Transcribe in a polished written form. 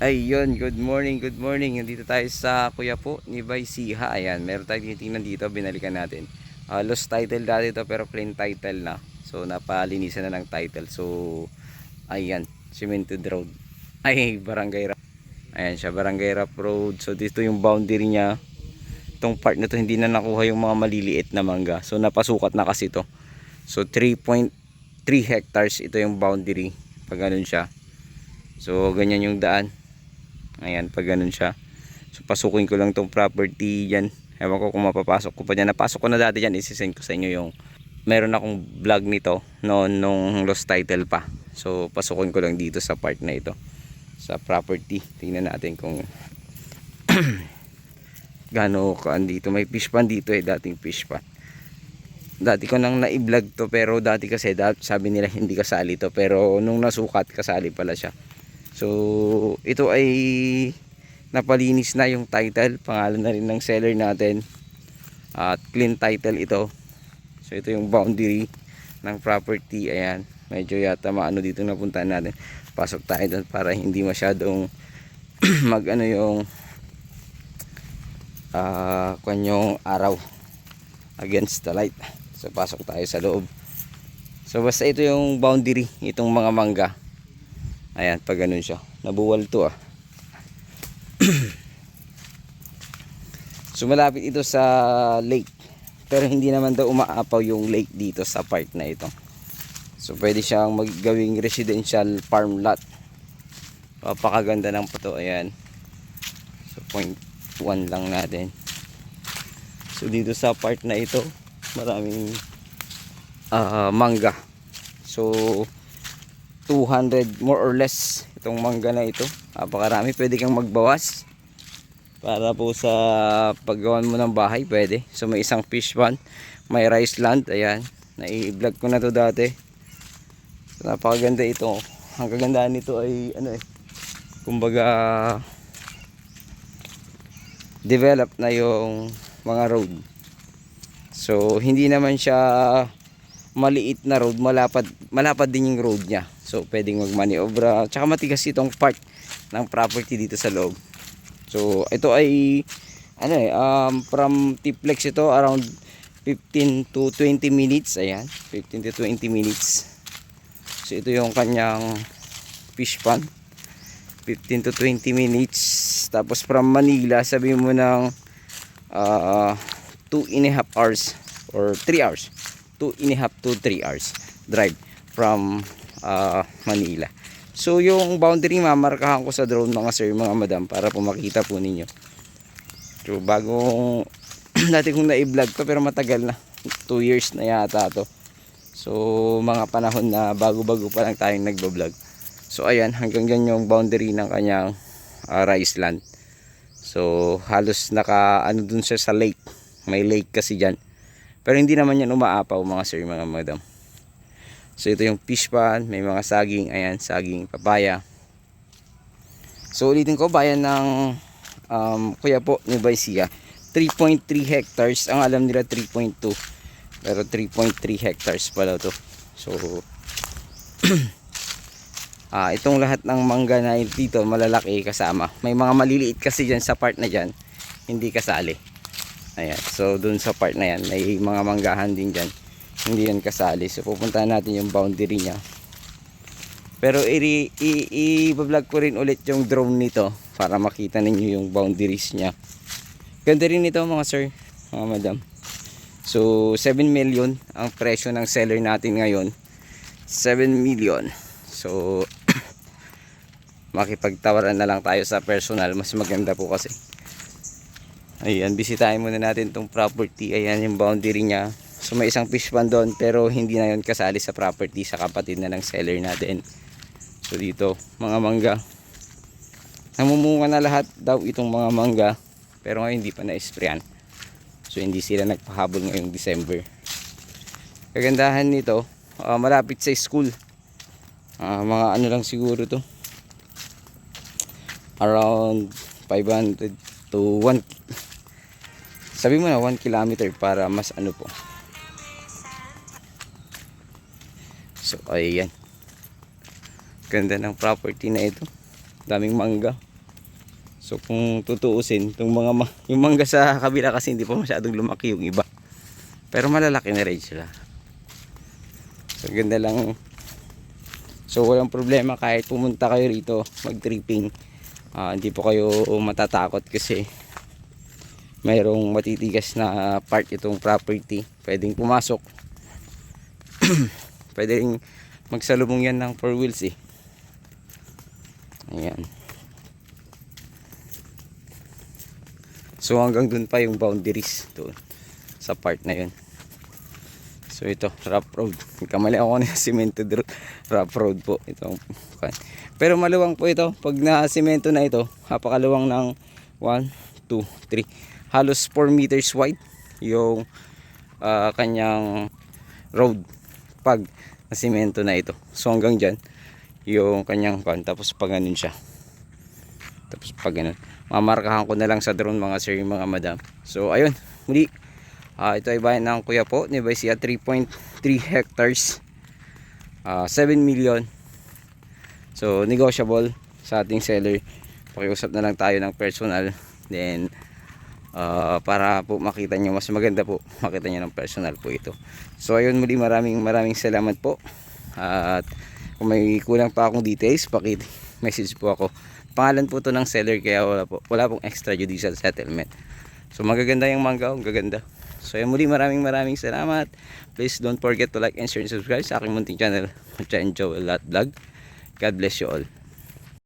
Ayun, good morning, good morning. Nandito tayo sa Kuya po ni Bay Siha. Ayan, meron tayong tinitingnan dito, binalikan natin. Lost title dati ito pero plain title na. So napalinisan na ng title. So ayan, cemented road. Ay, barangay rap. Ayan siya, barangay rap road. So dito yung boundary niya. Itong part na to hindi na nakuha yung mga maliliit na mangga. So napasukat na kasi to. So 3.3 hectares ito yung boundary. Pag ganun siya. So ganyan yung daan. Ayan, pag ganun siya. So pasukin ko lang tong property dyan. Ewan ko kung mapapasok ko pa dyan. Napasok ko na dati dyan. Isisend ko sa inyo yung meron akong vlog nito noon nung lost title pa. So pasukin ko lang dito sa part na ito, sa property. Tingnan natin kung gaano kaan dito. May fish pan dito dating fish pan. Dati ko nang na-vlog to pero dati kasi sabi nila hindi kasali to. Pero nung nasukat kasali pala siya. So ito ay napalinis na yung title, pangalan na rin ng seller natin at clean title ito. So ito yung boundary ng property. Ayan, medyo yata maano dito napuntahan natin. Pasok tayo doon para hindi masyadong mag ano yung kanyang araw against the light. So pasok tayo sa loob. So basta ito yung boundary, itong mga mangga. Ayan, pag ganun siya. Nabuwal to So malapit ito sa lake. Pero hindi naman daw umaapaw yung lake dito sa part na ito. So pwede siyang maggawing residential farm lot. Papakaganda ng pato. Ayan. So 0.1 lang natin. So dito sa part na ito, maraming mangga. So 200 more or less itong mangga na ito. Napakarami, pwede kang magbawas para po sa paggawan mo ng bahay, pwede. So may isang fish pond, may rice land. Ayan, nai-vlog ko na to dati. So, napakaganda ito. Ang kagandahan nito ay kumbaga develop na yung mga road. So hindi naman siya maliit na road, malapad din yung road niya. So pwedeng magmaniobra. Tsaka matigas itong part ng property dito sa loob. So ito ay from Tiplex ito around 15 to 20 minutes. Ayan, 15 to 20 minutes. So ito yung kanyang fish pond, 15 to 20 minutes. Tapos from Manila, sabi mo ng 2.5 hours or 3 hours, 2.5 to 3 hours drive from Manila. So yung boundary mamarkahan ko sa drone mga sir, mga madam, para po makita po ninyo. So bagong dati kong na-vlog to pero matagal na, 2 years na yata to. So mga panahon na bago-bago pa lang tayong nagbo-vlog. So ayan, hanggang ganyan yung boundary ng kanyang rice land. So halos naka dun siya sa lake. May lake kasi dyan. Pero hindi naman yan umaapaw mga sir, mga madam. So ito yung fish pond, may mga saging, ayan, saging papaya. So ulitin ko, bayan ng Kuya po ni Bay Siha. 3.3 hectares, ang alam nila 3.2. Pero 3.3 hectares pala to. So itong lahat ng mangga na dito malalaki kasama. May mga maliliit kasi dyan sa part na dyan, hindi kasali. Ayan, so dun sa part na yan may mga manggahan din dyan, hindi yan kasali. So pupuntahan natin yung boundary nya. Pero i-vlog ko rin ulit yung drone nito para makita ninyo yung boundaries nya. Ganda rin ito mga sir, mga madam. So 7 million ang presyo ng seller natin ngayon. 7 million. So makipagtawaran na lang tayo sa personal, mas maganda po kasi. Ayan, bisitahin muna natin tong property. Ayan yung boundary nya. So may isang fish pond doon pero hindi na yun kasali sa property, sa kapatid na ng seller natin. So dito mga mangga, namumunga na lahat daw itong mga mangga, pero ngayon hindi pa na-sprayan. So hindi sila nagpahabol ngayong December. Kagandahan nito, malapit sa school. Mga lang siguro to, around 500 to 1, sabi mo na 1 kilometer para mas po. So ayan, ganda ng property na ito. daming mangga. So kung tutuusin, yung mangga sa kabila kasi hindi pa masyadong lumaki yung iba. Pero malalaki na rin sila. So ganda lang. So walang problema kahit pumunta kayo rito mag-tripping. Hindi po kayo matatakot kasi mayroong matitigas na part itong property. Pwedeng pumasok. Pwedeng magsalubong yan ng 4 wheels eh. Ayan. So hanggang dun pa yung boundaries doon sa part na yun. So ito, rough road. Kamali ako na semento rough road po ito. Pero maluwang po ito. Pag na semento na ito, napakaluwang ng 1, 2, 3. Halos 4 meters wide yung kanyang road pag na semento na ito. So hanggang dyan yung kanyang tapos pag ganun siya. Tapos pag ganun. Mamarkahan ko na lang sa drone mga sir, mga madam. So ayun, muli. Ito ay bayan ng kuya po, Nueva Ecija, 3.3 hectares. 7 million. So negotiable sa ating seller. Pakiusap na lang tayo ng personal. Then para po makita nyo, mas maganda po makita nyo ng personal po ito. So ayun, muli maraming salamat po. At kung may kulang pa akong details, message po ako. Pangalan po to ng seller kaya wala pong extrajudicial settlement. So magaganda yung mangga, gaganda. So ayun, muli maraming salamat. Please don't forget to like and share and subscribe sa aking munting channel, Mucha and Joel Vlog. God bless you all.